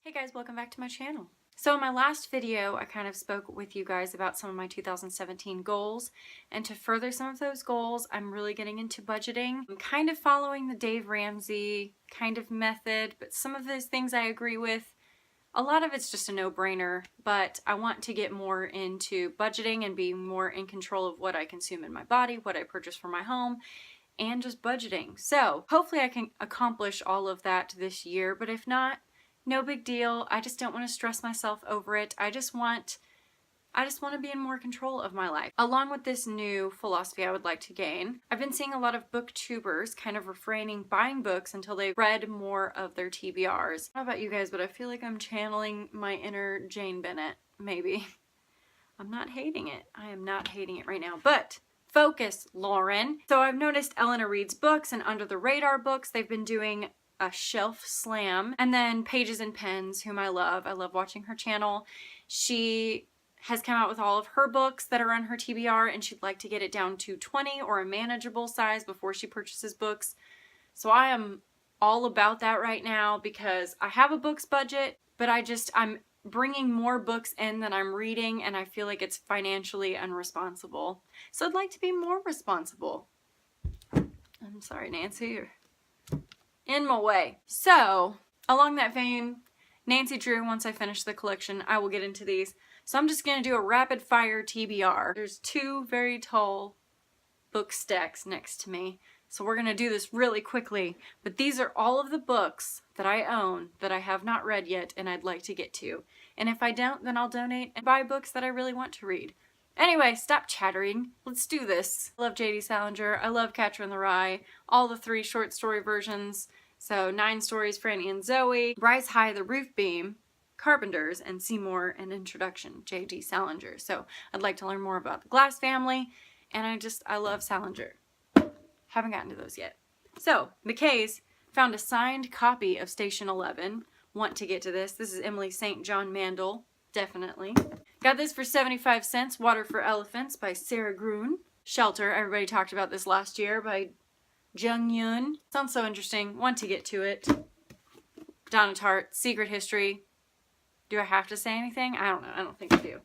Hey guys, welcome back to my channel. So in my last video, I kind of spoke with you guys about some of my 2017 goals, and to further some of those goals, I'm really getting into budgeting. I'm kind of following the Dave Ramsey kind of method, but some of those things I agree with. A lot of it's just a no-brainer, but I want to get more into budgeting and being more in control of what I consume in my body, what I purchase for my home, and just budgeting. So hopefully I can accomplish all of that this year, but if not, no big deal. I just don't want to stress myself over it. I just want to be in more control of my life. Along with this new philosophy I would like to gain, I've been seeing a lot of booktubers kind of refraining buying books until they've read more of their TBRs. I don't know about you guys, but I feel like I'm channeling my inner Jane Bennett, maybe. I'm not hating it. I am not hating it right now, but focus, Lauren. So I've noticed Eleanor Reed's books and Under the Radar books, they've been doing a shelf slam, and then Pages and Pens, whom I love watching her channel. She has come out with all of her books that are on her TBR, and she'd like to get it down to 20 or a manageable size before she purchases books. So I am all about that right now because I have a books budget, but I'm bringing more books in than I'm reading, and I feel like it's financially unresponsible. So I'd like to be more responsible. I'm sorry, Nancy, you're in my way. So, along that vein, Nancy Drew, once I finish the collection, I will get into these. So I'm just going to do a rapid fire TBR. There's two very tall book stacks next to me. So we're going to do this really quickly. But these are all of the books that I own that I have not read yet and I'd like to get to. And if I don't, then I'll donate and buy books that I really want to read. Anyway, stop chattering. Let's do this. I love J.D. Salinger. I love Catcher in the Rye. All the 3 short story versions. So 9 stories, Franny and Zoe. Rise High, The Roof Beam, Carpenters, and Seymour and Introduction, J.D. Salinger. So I'd like to learn more about the Glass family. And I love Salinger. Haven't gotten to those yet. So, McKay's found a signed copy of Station 11. Want to get to this. This is Emily St. John Mandel. Definitely. Got this for 75 cents. Water for Elephants by Sarah Gruen. Shelter. Everybody talked about this last year by Jung Yoon. Sounds so interesting. Want to get to it. Donna Tartt. Secret History. Do I have to say anything? I don't know. I don't think I do.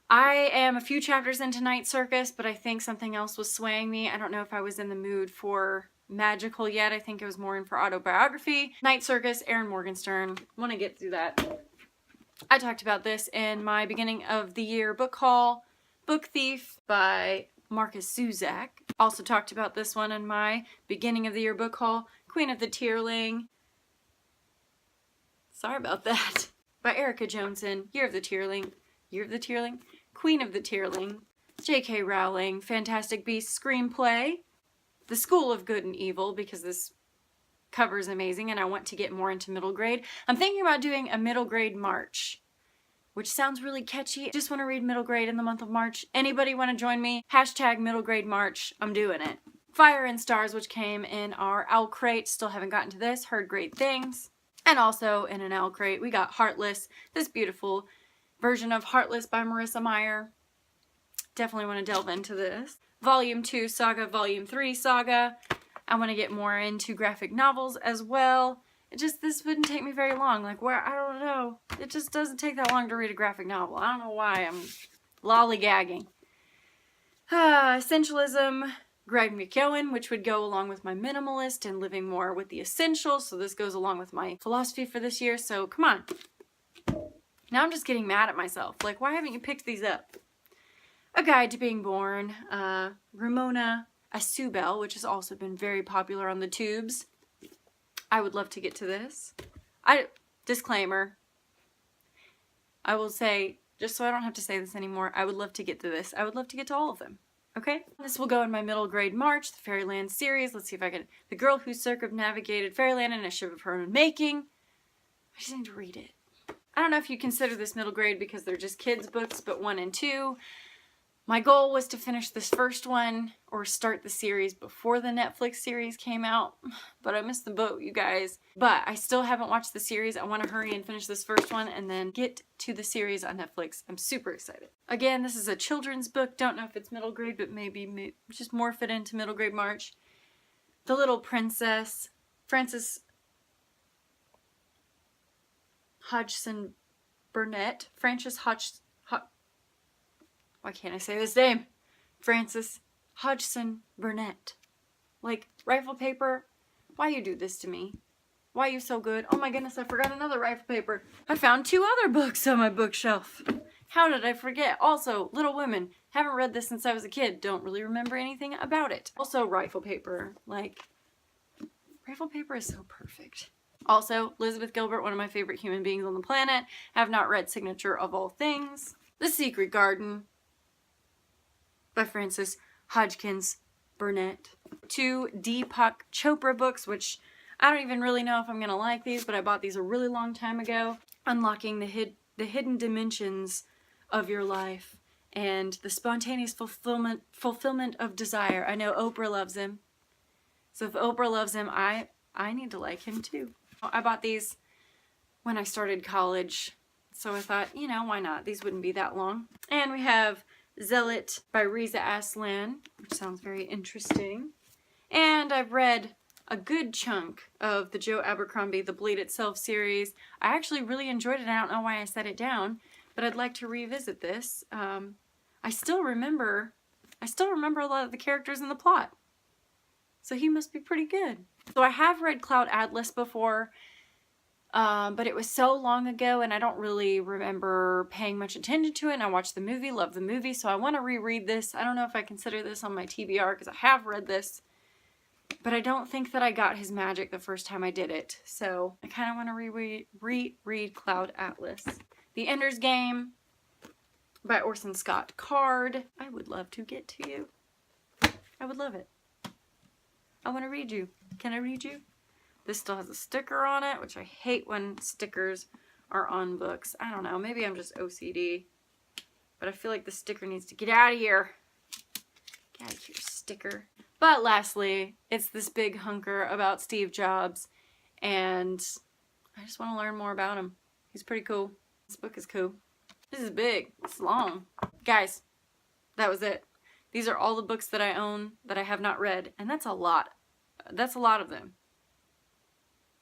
I am a few chapters into Night Circus, but I think something else was swaying me. I don't know if I was in the mood for magical yet. I think it was more in for autobiography. Night Circus, Erin Morgenstern. Want to get through that. I talked about this in my beginning of the year book haul. Book Thief by Marcus Zuzak. Also talked about this one in my beginning of the year book haul. Queen of the Tearling. Sorry about that. By Erica Johnson. Year of the Tearling. Year of the Tearling? Queen of the Tearling. J.K. Rowling. Fantastic Beasts screenplay. The School of Good and Evil, because this cover is amazing and I want to get more into middle grade. I'm thinking about doing a middle grade March, which sounds really catchy. I just want to read middle grade in the month of March. Anybody want to join me? Hashtag middle grade March. I'm doing it. Fire and Stars, which came in our Owlcrate. Still haven't gotten to this. Heard great things. And also in an Owlcrate, we got Heartless. This beautiful version of Heartless by Marissa Meyer. Definitely want to delve into this. Volume 2 Saga, Volume 3 Saga. I want to get more into graphic novels as well. This wouldn't take me very long. I don't know. It just doesn't take that long to read a graphic novel. I don't know why I'm lollygagging. Essentialism, Greg McKeown, which would go along with my minimalist and living more with the essentials. So this goes along with my philosophy for this year. So come on. Now I'm just getting mad at myself. Why haven't you picked these up? A Guide to Being Born, Ramona Asubel, which has also been very popular on the tubes. I would love to get to this. Disclaimer. I will say, just so I don't have to say this anymore, I would love to get to this. I would love to get to all of them. Okay? This will go in my middle grade March, the Fairyland series. Let's see if I can. The Girl Who Circumnavigated Fairyland in a Ship of Her Own Making. I just need to read it. I don't know if you consider this middle grade because they're just kids' books, but 1 and 2. My goal was to finish this first one or start the series before the Netflix series came out, but I missed the boat, you guys. But I still haven't watched the series. I want to hurry and finish this first one and then get to the series on Netflix. I'm super excited. Again, this is a children's book. Don't know if it's middle grade, but maybe just morph it into middle grade March. The Little Princess, Frances Hodgson Burnett. Why can't I say this name? Francis Hodgson Burnett. Like, rifle paper, why you do this to me? Why you so good? Oh my goodness, I forgot another rifle paper. I found 2 other books on my bookshelf. How did I forget? Also, Little Women. Haven't read this since I was a kid. Don't really remember anything about it. Also, rifle paper. Like, rifle paper is so perfect. Also, Elizabeth Gilbert, one of my favorite human beings on the planet. Have not read Signature of All Things. The Secret Garden by Francis Hodgkins Burnett. 2 Deepak Chopra books, which I don't even really know if I'm going to like these, but I bought these a really long time ago. Unlocking the Hidden Dimensions of Your Life and the Spontaneous Fulfillment of Desire. I know Oprah loves him. So if Oprah loves him, I need to like him too. I bought these when I started college, so I thought, you know, why not? These wouldn't be that long. And we have Zealot by Reza Aslan, which sounds very interesting. And I've read a good chunk of the Joe Abercrombie The Bleed Itself series. I actually really enjoyed it. I don't know why I set it down, but I'd like to revisit this. I still remember a lot of the characters in the plot. So he must be pretty good. So I have read Cloud Atlas before, but it was so long ago and I don't really remember paying much attention to it. And I watched the movie, loved the movie, so I want to reread this. I don't know if I consider this on my TBR because I have read this, but I don't think that I got his magic the first time I did it. So I kind of want to reread Cloud Atlas. The Ender's Game by Orson Scott Card. I would love to get to you. I would love it. I want to read you. Can I read you? This still has a sticker on it, which I hate when stickers are on books. I don't know. Maybe I'm just OCD. But I feel like the sticker needs to get out of here. Get out of here, sticker. But lastly, it's this big hunker about Steve Jobs. And I just want to learn more about him. He's pretty cool. This book is cool. This is big. It's long. Guys, that was it. These are all the books that I own that I have not read. And that's a lot. That's a lot of them.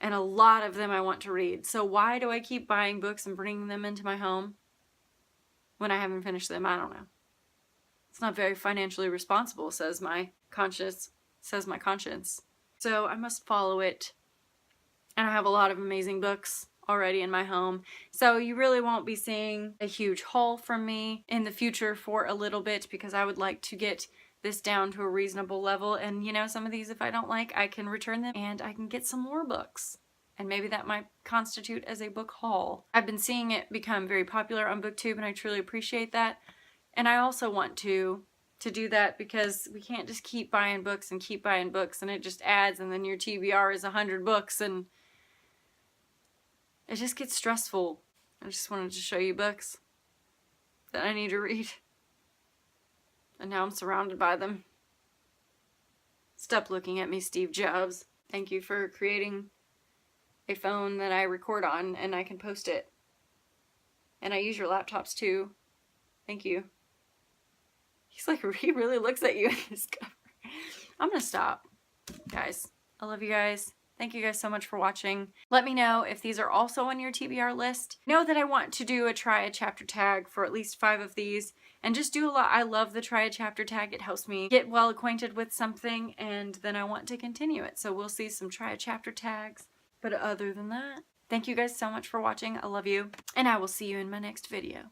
And a lot of them I want to read. So why do I keep buying books and bringing them into my home when I haven't finished them? I don't know. It's not very financially responsible, says my conscience. So I must follow it. And I have a lot of amazing books already in my home. So you really won't be seeing a huge haul from me in the future for a little bit because I would like to get this down to a reasonable level. And you know, some of these, if I don't like, I can return them and I can get some more books. And maybe that might constitute as a book haul. I've been seeing it become very popular on BookTube and I truly appreciate that. And I also want to do that because we can't just keep buying books and it just adds and then your TBR is 100 books and it just gets stressful. I just wanted to show you books that I need to read. And now I'm surrounded by them. Stop looking at me, Steve Jobs. Thank you for creating a phone that I record on and I can post it. And I use your laptops too. Thank you. He's like, he really looks at you in his cover. I'm gonna stop. Guys, I love you guys. Thank you guys so much for watching. Let me know if these are also on your TBR list. Know that I want to try a chapter tag for at least 5 of these and just do a lot. I love the try a chapter tag. It helps me get well acquainted with something and then I want to continue it. So we'll see some try a chapter tags. But other than that, thank you guys so much for watching. I love you and I will see you in my next video.